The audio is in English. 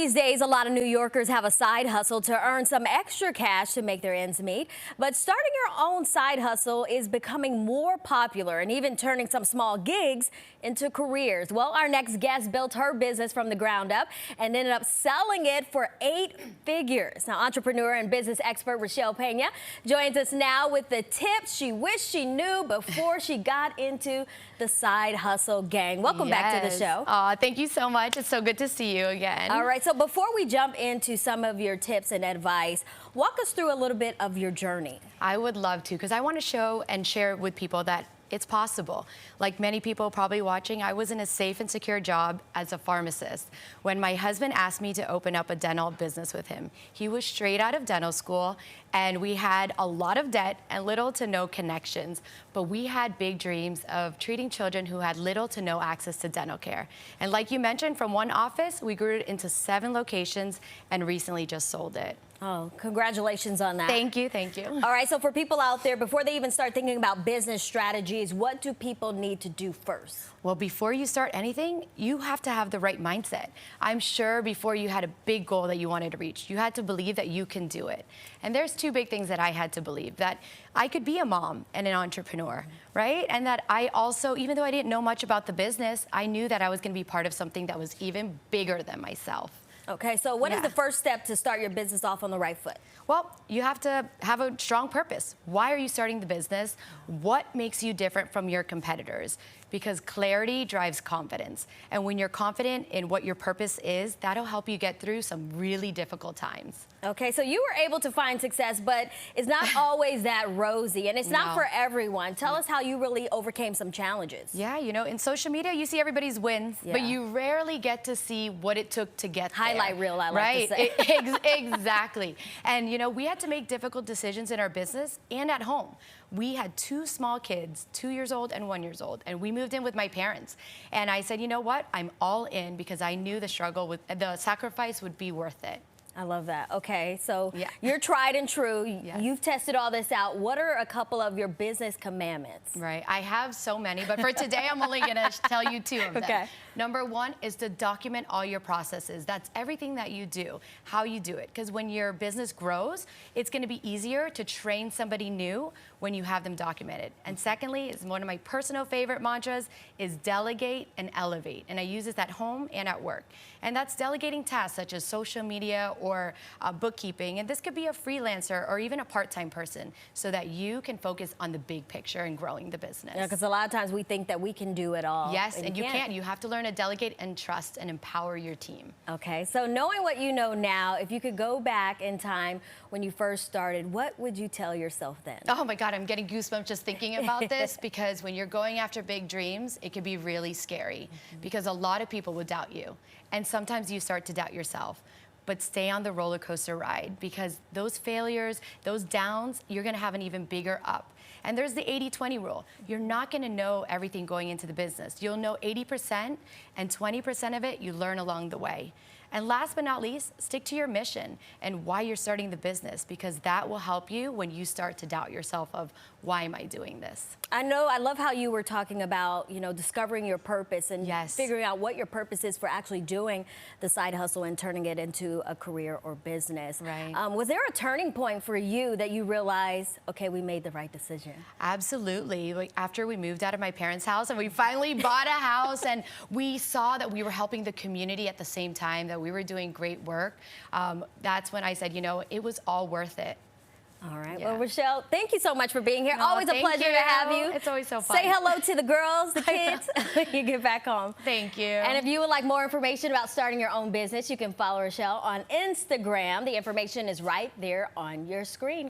These days, a lot of New Yorkers have a side hustle to earn some extra cash to make their ends meet. But starting your own side hustle is becoming more popular and even turning some small gigs into careers. Well, our next guest built her business from the ground up and ended up selling it for 8 figures. Now, entrepreneur and business expert Richelle Peña joins us now with the tips she wished she knew before she got into the side hustle gang. Welcome back to the show. Thank you so much. It's so good to see you again. All right, so before we jump into some of your tips and advice, walk us through a little bit of your journey. I would love to, because I want to show and share with people that it's possible. Like many people probably watching, I was in a safe and secure job as a pharmacist when my husband asked me to open up a dental business with him. He was straight out of dental school, and we had a lot of debt and little to no connections, but we had big dreams of treating children who had little to no access to dental care. And like you mentioned, from one office, we grew it into 7 locations and recently just sold it. Oh, congratulations on that. Thank you, thank you. All right, so for people out there, before they even start thinking about business strategies, what do people need to do first? Well, before you start anything, you have to have the right mindset. I'm sure before you had a big goal that you wanted to reach, you had to believe that you can do it. And there's 2 big things that I had to believe: that I could be a mom and an entrepreneur, right? And that I also, even though I didn't know much about the business, I knew that I was gonna be part of something that was even bigger than myself. Okay, so what is the first step to start your business off on the right foot? Well, you have to have a strong purpose. Why are you starting the business? What makes you different from your competitors? Because clarity drives confidence. And when you're confident in what your purpose is, that'll help you get through some really difficult times. Okay, so you were able to find success, but it's not always that rosy, and it's not for everyone. Tell us how you really overcame some challenges. Yeah, you know, in social media, you see everybody's wins, but you rarely get to see what it took to get there. Highlight reel, I like to say. Exactly. And, you know, we had to make difficult decisions in our business and at home. We had 2 small kids, 2 years old and 1 year old, and we moved in with my parents. And I said, you know what? I'm all in, because I knew the struggle, the sacrifice would be worth it. I love that. Okay, so you're tried and true. You've tested all this out. What are a couple of your business commandments? Right, I have so many, but for today, I'm only gonna tell you 2 of them. Okay. Number 1 is to document all your processes. That's everything that you do, how you do it. Because when your business grows, it's gonna be easier to train somebody new when you have them documented. And secondly, is one of my personal favorite mantras, is delegate and elevate. And I use this at home and at work. And that's delegating tasks such as social media or bookkeeping. And this could be a freelancer or even a part-time person, so that you can focus on the big picture and growing the business. Yeah, because a lot of times we think that we can do it all. Yes, and you can't. You have to learn to delegate and trust and empower your team. Okay, so knowing what you know now, if you could go back in time when you first started, what would you tell yourself then? Oh my God, I'm getting goosebumps just thinking about this, because when you're going after big dreams, it can be really scary, because a lot of people will doubt you. And sometimes you start to doubt yourself. But stay on the roller coaster ride, because those failures, those downs, you're gonna have an even bigger up. And there's the 80-20 rule. You're not gonna know everything going into the business. You'll know 80%, and 20% of it you learn along the way. And last but not least, stick to your mission and why you're starting the business, because that will help you when you start to doubt yourself of, why am I doing this? I love how you were talking about, you know, discovering your purpose and figuring out what your purpose is for actually doing the side hustle and turning it into a career or business. Right. Was there a turning point for you that you realized, okay, we made the right decision? Absolutely. Like, after we moved out of my parents' house and we finally bought a house, and we saw that we were helping the community at the same time, that we were doing great work, that's when I said, you know, it was all worth it. All right. Well, Richelle, thank you so much for being here. Always a pleasure to have you. It's always so fun. Say hello to the girls, the kids, when you get back home. Thank you. And if you would like more information about starting your own business, you can follow Richelle on Instagram. The information is right there on your screen.